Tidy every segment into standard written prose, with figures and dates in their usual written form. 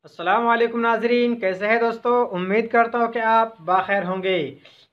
अस्सलाम वालेकुम नाजरीन, कैसे हैं दोस्तों। उम्मीद करता हूँ कि आप बाखैर होंगे।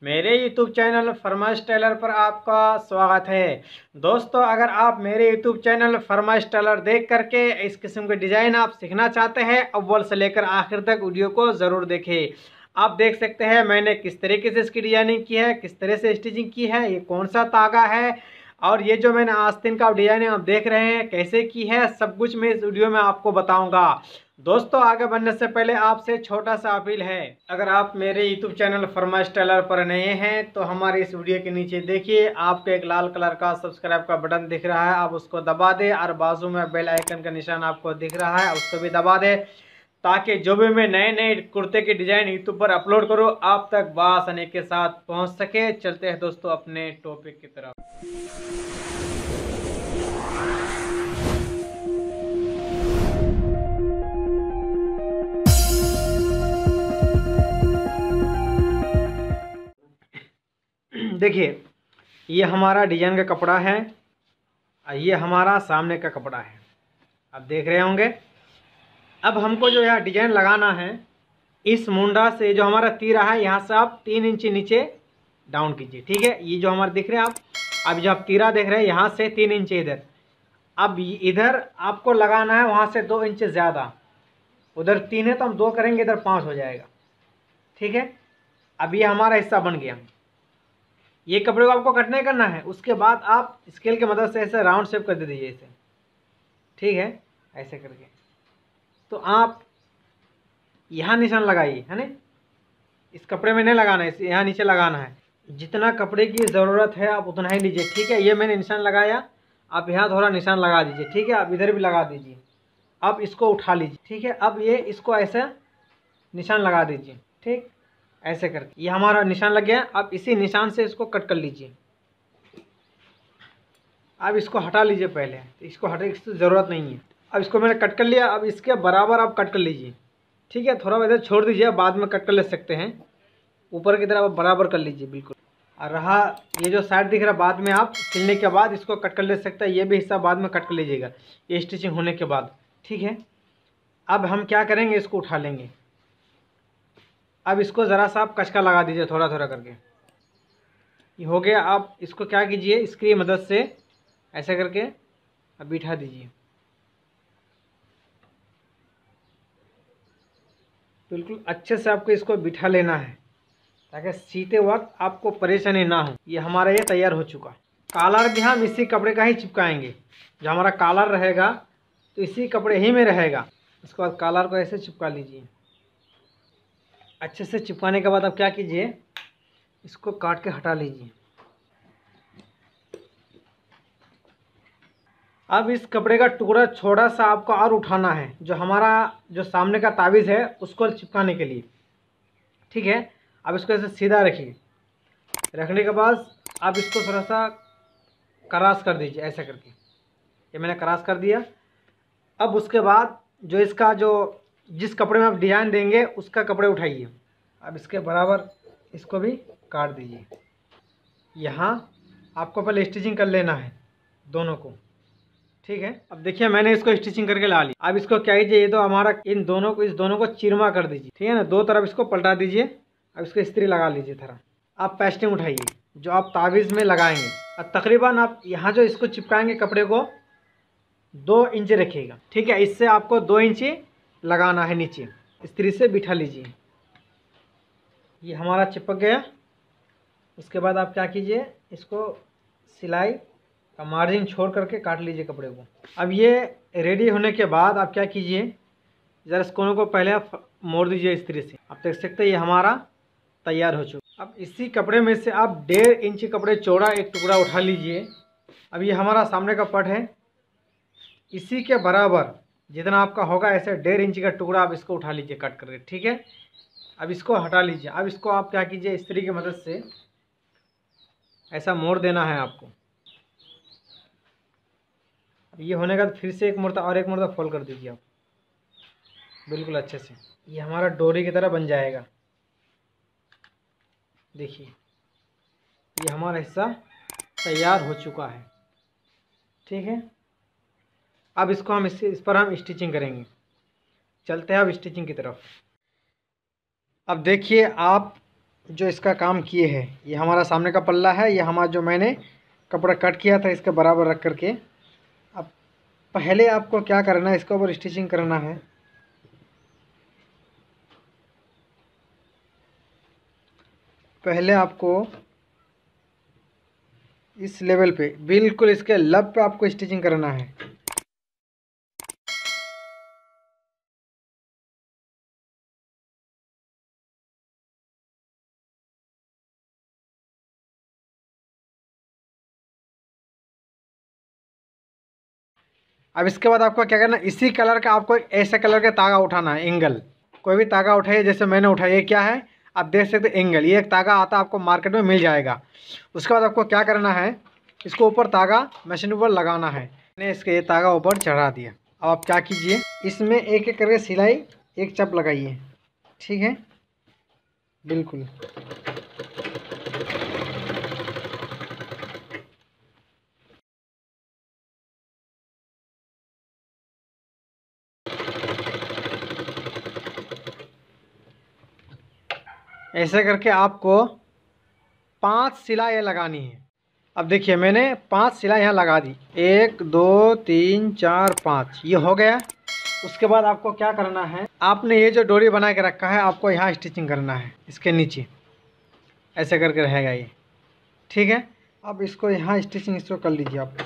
मेरे यूट्यूब चैनल फरमाइश टेलर पर आपका स्वागत है। दोस्तों, अगर आप मेरे यूट्यूब चैनल फरमाइश टेलर देख करके इस किस्म के डिज़ाइन आप सीखना चाहते हैं, अव्वल से लेकर आखिर तक वीडियो को ज़रूर देखें। आप देख सकते हैं मैंने किस तरीके से इसकी डिजाइनिंग की है, किस तरह से स्टिचिंग की है, ये कौन सा तागा है और ये जो मैंने आस्तीन का डिजाइनिंग आप देख रहे हैं कैसे की है, सब कुछ मैं इस वीडियो में आपको बताऊंगा। दोस्तों, आगे बढ़ने से पहले आपसे छोटा सा अपील है, अगर आप मेरे यूट्यूब चैनल फरमाइश टेलर पर नए हैं तो हमारे इस वीडियो के नीचे देखिए आपको एक लाल कलर का सब्सक्राइब का बटन दिख रहा है, आप उसको दबा दें और बाजू में बेल आइकन का निशान आपको दिख रहा है, उसको भी दबा दें ताकि जो भी मैं नए नए कुर्ते के डिज़ाइन यूट्यूब पर अपलोड करूँ आप तक बआसानी के साथ पहुँच सके। चलते हैं दोस्तों अपने टॉपिक की तरफ। देखिए, ये हमारा डिजाइन का कपड़ा है और ये हमारा सामने का कपड़ा है, आप देख रहे होंगे। अब हमको जो यहाँ डिजाइन लगाना है, इस मुंडा से जो हमारा तीरा है यहाँ से आप 3 इंच नीचे डाउन कीजिए, ठीक है। ये जो हमारे दिख रहे हैं आप, अब जो आप तीरा देख रहे हैं यहाँ से 3 इंच इधर, अब इधर आपको लगाना है वहाँ से 2 इंच ज़्यादा। उधर 3 है तो हम 2 करेंगे, इधर 5 हो जाएगा, ठीक है। अब ये हमारा हिस्सा बन गया। ये कपड़े को आपको कट नहीं करना है, उसके बाद आप स्केल की मदद से ऐसे राउंड शेप कर दे दीजिए इसे, ठीक है। ऐसे करके तो आप यहाँ निशान लगाइए, है ना। इस कपड़े में नहीं लगाना है, यहाँ नीचे लगाना है। जितना कपड़े की ज़रूरत है आप उतना ही लीजिए, ठीक है। ये मैंने निशान लगाया, आप यहाँ थोड़ा निशान लगा दीजिए, ठीक है। आप इधर भी लगा दीजिए। अब इसको उठा लीजिए, ठीक है। अब ये इसको ऐसे निशान लगा दीजिए, ठीक, ऐसे करके ये हमारा निशान लग गया। अब इसी निशान से इसको कट कर लीजिए। अब इसको हटा लीजिए, पहले इसको हटाने की ज़रूरत नहीं है। अब इसको मैंने कट कर लिया, अब इसके बराबर आप कट कर लीजिए, ठीक है। थोड़ा इधर छोड़ दीजिए, बाद में कट कर ले सकते हैं। ऊपर की तरफ आप बराबर कर लीजिए बिल्कुल। और रहा ये जो साइड दिख रहा है, बाद में आप सिलने के बाद इसको कट कर ले सकते हैं। ये भी हिस्सा बाद में कट कर लीजिएगा ये स्टिचिंग होने के बाद, ठीक है। अब हम क्या करेंगे, इसको उठा लेंगे। अब इसको ज़रा सा आप कचका लगा दीजिए, थोड़ा थोड़ा करके। ये हो गया। आप इसको क्या कीजिए, इसकी मदद से ऐसे करके अब बिठा दीजिए, बिल्कुल अच्छे से आपको इसको बिठा लेना है ताकि सीते वक्त आपको परेशानी ना हो। ये हमारा ये तैयार हो चुका। कॉलर भी हम इसी कपड़े का ही चिपकाएंगे। जो हमारा कॉलर रहेगा तो इसी कपड़े ही में रहेगा। उसके बाद कॉलर को ऐसे चिपका लीजिए। अच्छे से चिपकाने के बाद अब क्या कीजिए, इसको काट के हटा लीजिए। अब इस कपड़े का टुकड़ा छोटा सा आपको और उठाना है, जो हमारा जो सामने का ताबीज़ है उसको चिपकाने के लिए, ठीक है। अब इसको ऐसे सीधा रखिए। रखने के बाद आप इसको थोड़ा सा क्रॉस कर दीजिए, ऐसे करके। ये मैंने क्रॉस कर दिया। अब उसके बाद जो इसका जो जिस कपड़े में आप डिज़ाइन देंगे उसका कपड़े उठाइए। अब इसके बराबर इसको भी काट दीजिए। यहाँ आपको पहले स्टिचिंग कर लेना है दोनों को, ठीक है। अब देखिए मैंने इसको स्टिचिंग करके ला ली। अब इसको क्या कीजिए, ये तो हमारा इस दोनों को चिरमा कर दीजिए, ठीक है ना। दो तरफ इसको पलटा दीजिए। अब इसको इस्त्री लगा लीजिए थोड़ा। आप पेस्टिंग उठाइए जो आप तावीज़ में लगाएंगे, और तकरीबन आप यहाँ जो इसको चिपकाएंगे कपड़े को 2 इंच रखिएगा, ठीक है। इससे आपको 2 इंच लगाना है नीचे। इस्त्री से बिठा लीजिए। ये हमारा चिपक गया। उसके बाद आप क्या कीजिए, इसको सिलाई का मार्जिन छोड़ करके काट लीजिए कपड़े को। अब ये रेडी होने के बाद आप क्या कीजिए, ज़रा इस कोनों को पहले आप मोड़ दीजिए इस्त्री से। आप देख सकते हैं ये हमारा तैयार हो चुका। अब इसी कपड़े में से आप 1.5 इंच कपड़े चौड़ा एक टुकड़ा उठा लीजिए। अब ये हमारा सामने का पट है, इसी के बराबर जितना आपका होगा ऐसे 1.5 इंच का टुकड़ा आप इसको उठा लीजिए कट करके, ठीक है। अब इसको हटा लीजिए। अब इसको आप क्या कीजिए, इस्त्री की मदद से ऐसा मोड़ देना है आपको। अब ये होने के बाद फिर से एक मुर्दा फोल्ड कर दीजिए आप बिल्कुल अच्छे से। ये हमारा डोरी की तरह बन जाएगा। देखिए ये हमारा हिस्सा तैयार हो चुका है, ठीक है। अब इसको हम इस पर हम स्टिचिंग करेंगे। चलते हैं अब स्टिचिंग की तरफ। अब देखिए आप जो इसका काम किए हैं, ये हमारा सामने का पल्ला है, ये हमारा जो मैंने कपड़ा कट किया था इसके बराबर रख करके। अब पहले आपको क्या करना है, इसके ऊपर स्टिचिंग करना है। पहले आपको इस लेवल पे बिल्कुल इसके लब पे आपको स्टिचिंग करना है। अब इसके बाद आपको क्या करना है, इसी कलर का आपको एक ऐसा कलर का तागा उठाना है, एंगल। कोई भी तागा उठाइए, जैसे मैंने उठाया। ये क्या है आप देख सकते हैं, एंगल। ये एक तागा आता है, आपको मार्केट में मिल जाएगा। उसके बाद आपको क्या करना है, इसको ऊपर तागा मशीन ऊपर लगाना है। मैंने इसके ये तागा ऊपर चढ़ा दिया। अब आप क्या कीजिए, इसमें एक एक करके सिलाई एक चप लगाइए। ठीक है, बिल्कुल। ऐसे करके आपको 5 सिलाई लगानी है। अब देखिए मैंने 5 सिलाई यहाँ लगा दी, 1 2 3 4 5, ये हो गया। उसके बाद आपको क्या करना है, आपने ये जो डोरी बना के रखा है, आपको यहाँ स्टिचिंग करना है इसके नीचे। ऐसे करके रहेगा ये। ठीक है, अब इसको यहाँ स्टिचिंग इसको कर लीजिए आप।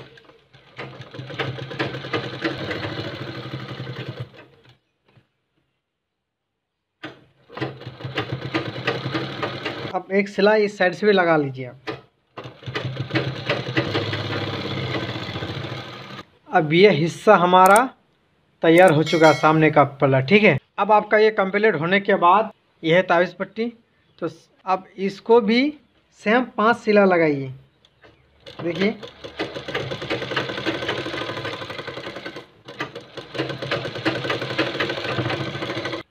अब एक सिलाई इस साइड से भी लगा लीजिए आप। अब ये हिस्सा हमारा तैयार हो चुका है, सामने का पल्ला। ठीक है, अब आपका ये कंप्लीट होने के बाद यह है ताबीज़ पट्टी। तो अब इसको भी सेम 5 सिला लगाइए। देखिए,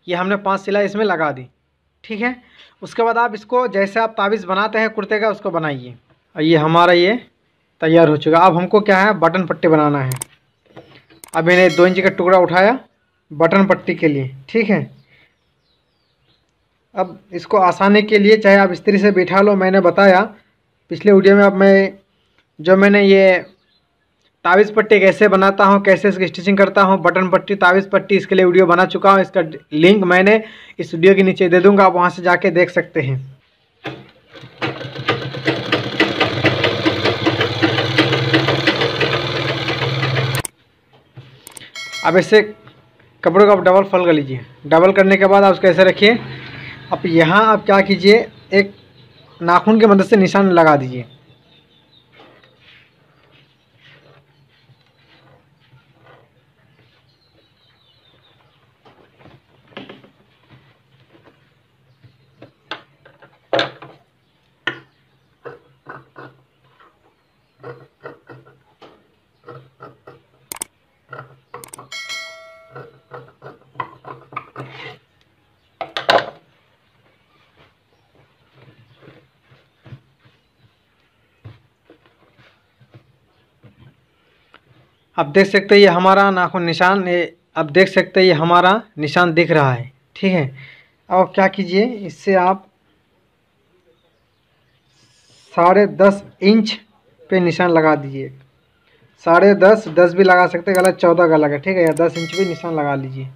ये हमने 5 सिलाई इसमें लगा दी। ठीक है, उसके बाद आप इसको जैसे आप ताबीज़ बनाते हैं कुर्ते का, उसको बनाइए। और ये हमारा ये तैयार हो चुका। अब हमको क्या है, बटन पट्टी बनाना है। अब मैंने 2 इंच का टुकड़ा उठाया बटन पट्टी के लिए। ठीक है, अब इसको आसानी के लिए चाहे आप इस्त्री से बिठा लो, मैंने बताया पिछले वीडियो में। अब मैंने ये ताबीज़ पट्टी कैसे बनाता हूँ, कैसे इसकी स्टिचिंग करता हूँ, बटन पट्टी, ताबीज़ पट्टी, इसके लिए वीडियो बना चुका हूँ। इसका लिंक मैंने इस वीडियो के नीचे दे दूँगा, आप वहाँ से जाके देख सकते हैं। अब ऐसे कपड़ों को आप डबल फोल्ड कर लीजिए। डबल करने के बाद आप उसको ऐसे रखिए। अब यहाँ आप क्या कीजिए, एक नाखून की मदद से निशान लगा दीजिए। आप देख सकते हैं ये हमारा नाखून निशान, ये आप देख सकते हैं ये हमारा निशान दिख रहा है। ठीक है, अब क्या कीजिए, इससे आप 10.5 इंच पे निशान लगा दीजिए। 10.5, 10 भी लगा सकते हैं, गलत 14 का लगा। ठीक है, या 10 इंच भी निशान लगा लीजिए।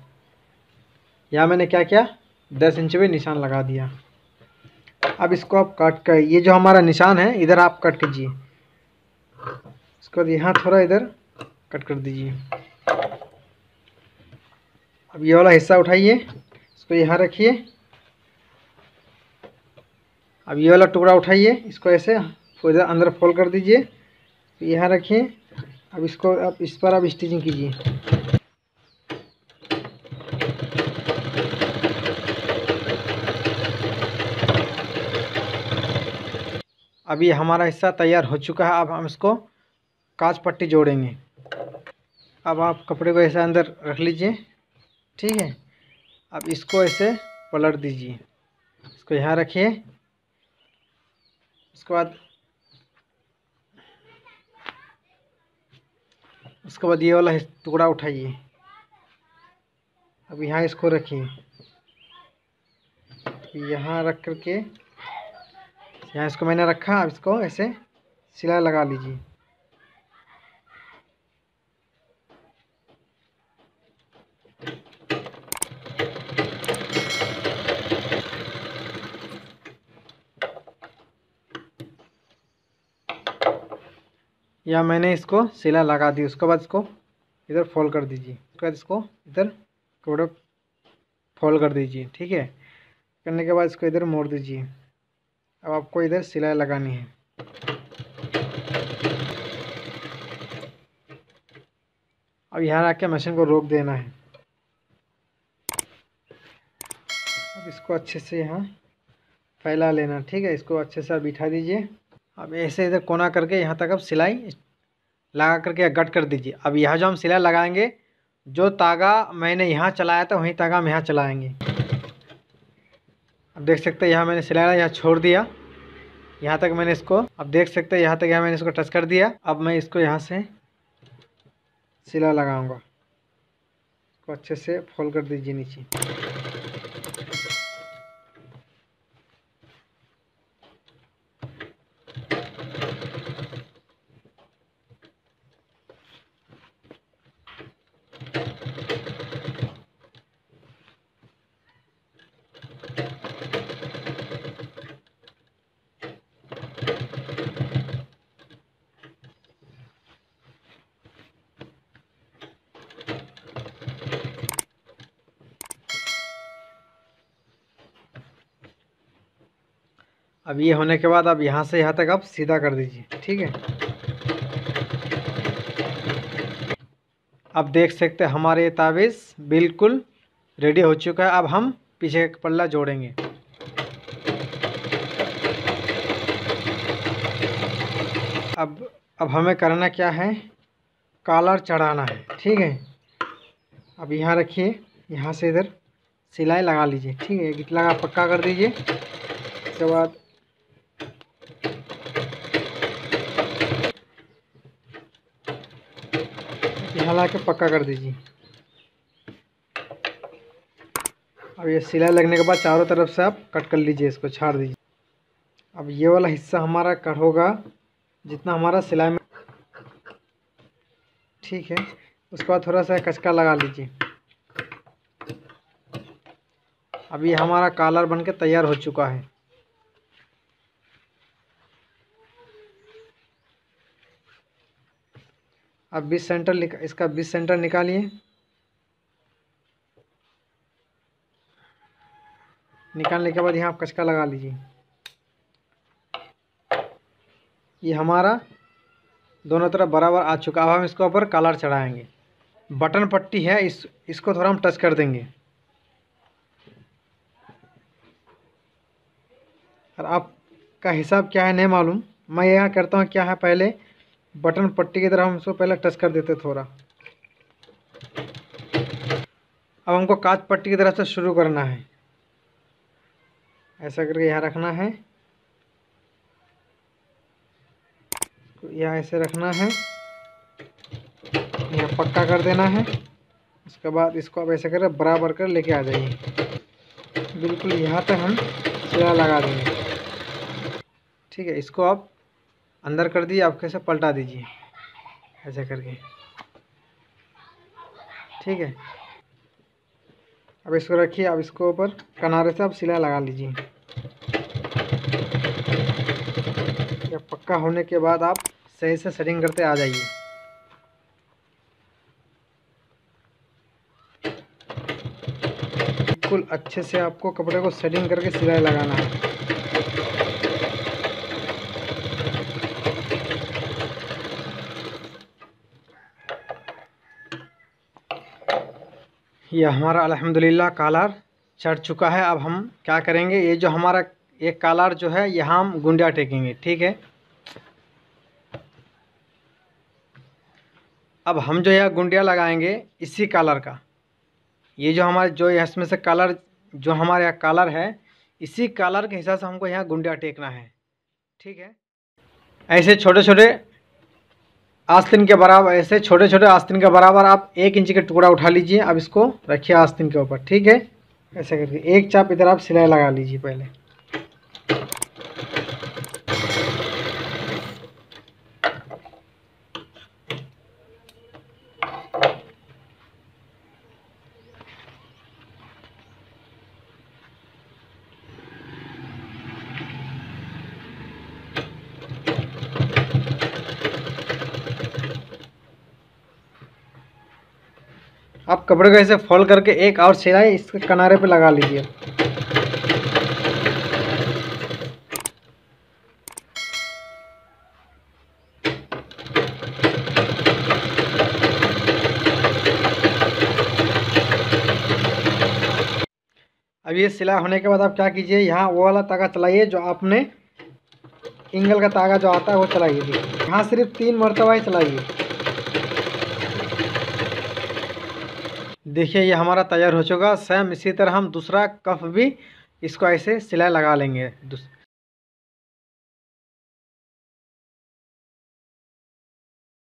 यहाँ मैंने क्या किया, 10 इंच भी निशान लगा दिया। अब इसको आप काट कर, ये जो हमारा निशान है इधर आप कट कीजिए। इसको यहाँ थोड़ा इधर कट कर दीजिए। अब ये वाला हिस्सा उठाइए, इसको यहाँ रखिए। अब ये वाला टुकड़ा उठाइए, इसको ऐसे इधर अंदर फोल्ड कर दीजिए, यहाँ रखिए। अब इसको आप इस पर आप स्टिचिंग कीजिए। अब ये हमारा हिस्सा तैयार हो चुका है। अब हम इसको काज पट्टी जोड़ेंगे। अब आप कपड़े को ऐसे अंदर रख लीजिए। ठीक है, अब इसको ऐसे पलट दीजिए, इसको यहाँ रखिए। उसके बाद ये वाला टुकड़ा उठाइए, अब यहाँ इसको रखिए, यहाँ रख करके यहाँ इसको मैंने रखा। अब इसको ऐसे सिलाई लगा लीजिए। या मैंने इसको सिलाई लगा दी। उसके बाद इसको इधर फोल्ड कर दीजिए। उसके बाद इसको इधर कपड़ा फोल्ड कर दीजिए। ठीक है, करने के बाद इसको इधर मोड़ दीजिए। अब आपको इधर सिलाई लगानी है। अब यहाँ आके मशीन को रोक देना है। अब इसको अच्छे से यहाँ फैला लेना। ठीक है, इसको अच्छे से बिठा दीजिए। अब ऐसे इधर कोना करके यहाँ तक अब सिलाई लगा करके गट कर दीजिए। अब यहाँ जो हम सिलाई लगाएंगे, जो तागा मैंने यहाँ चलाया था वही तागा हम यहाँ चलाएंगे। अब देख सकते हैं यहाँ मैंने सिलाई यहाँ छोड़ दिया, यहाँ तक मैंने इसको, अब देख सकते हैं यहाँ तक यहाँ मैंने इसको टच कर दिया। अब मैं इसको यहाँ से सिलाई लगाऊंगा। इसको अच्छे से फोल्ड कर दीजिए नीचे। अब ये होने के बाद अब यहाँ से यहाँ तक आप सीधा कर दीजिए। ठीक है, अब देख सकते हैं हमारे ये ताबीज़ बिल्कुल रेडी हो चुका है। अब हम पीछे का पल्ला जोड़ेंगे। अब हमें करना क्या है, कॉलर चढ़ाना है। ठीक है, अब यहाँ रखिए, यहाँ से इधर सिलाई लगा लीजिए। ठीक है, गिट लगा पक्का कर दीजिए। उसके बाद यहाँ ला के पक्का कर दीजिए। अब ये सिलाई लगने के बाद चारों तरफ से आप कट कर लीजिए, इसको छाड़ दीजिए। अब ये वाला हिस्सा हमारा कट होगा जितना हमारा सिलाई में। ठीक है, उसके बाद थोड़ा सा कचका लगा लीजिए। अब ये हमारा कॉलर बनके तैयार हो चुका है। अब 20 सेंटर इसका 20 सेंटर निकालिए। निकालने के बाद यहाँ आप कचका लगा लीजिए। ये हमारा दोनों तरफ बराबर आ चुका। अब हम इसको ऊपर कॉलर चढ़ाएंगे। बटन पट्टी है, इसको थोड़ा हम टच कर देंगे। और आपका हिसाब क्या है नहीं मालूम, मैं यहाँ करता हूँ क्या है, पहले बटन पट्टी की तरह हम इसको पहले टच कर देते थोड़ा। अब हमको कांच पट्टी की तरफ से शुरू करना है। ऐसा करके यहाँ रखना है, यहाँ ऐसे रखना है, यहाँ पक्का कर देना है। उसके बाद इसको अब ऐसे कर बराबर कर लेके आ जाइए। बिल्कुल यहाँ तक हम सिलाई लगा देंगे। ठीक है, इसको आप अंदर कर दिए। आप कैसे पलटा दीजिए ऐसे करके। ठीक है, अब इसको रखिए। अब इसको ऊपर किनारे से आप सिलाई लगा लीजिए। या पक्का होने के बाद आप सही से सेटिंग करते आ जाइए। बिल्कुल अच्छे से आपको कपड़े को सेटिंग करके सिलाई लगाना है। ये हमारा अल्हम्दुलिल्लाह कॉलर चढ़ चुका है। अब हम क्या करेंगे, ये जो हमारा एक कॉलर जो है यहाँ हम गुंडिया टेकेंगे। ठीक है, अब हम जो है गुंडिया लगाएंगे इसी कॉलर का। ये जो हमारे जो इसमें से कॉलर जो हमारे यहाँ कॉलर है, इसी कॉलर के हिसाब से हमको यहाँ गुंडिया टेकना है। ठीक है, ऐसे छोटे छोटे आस्तीन के बराबर, ऐसे छोटे छोटे आस्तीन के बराबर आप 1 इंच का टुकड़ा उठा लीजिए। अब इसको रखिए आस्तीन के ऊपर, ठीक है। ऐसे करके एक चाप इधर आप सिलाई लगा लीजिए पहले। आप कपड़े को ऐसे फोल्ड करके एक और सिलाई इसके किनारे पे लगा लीजिए। अब ये सिलाई होने के बाद आप क्या कीजिए, यहाँ वो वाला धागा चलाइए जो आपने एंगल का धागा जो आता है वो चलाइए। यहाँ सिर्फ 3 मरतबा ही चलाइए। देखिए ये हमारा तैयार हो चुका। सेम इसी तरह हम दूसरा कफ भी इसको ऐसे सिलाई लगा लेंगे।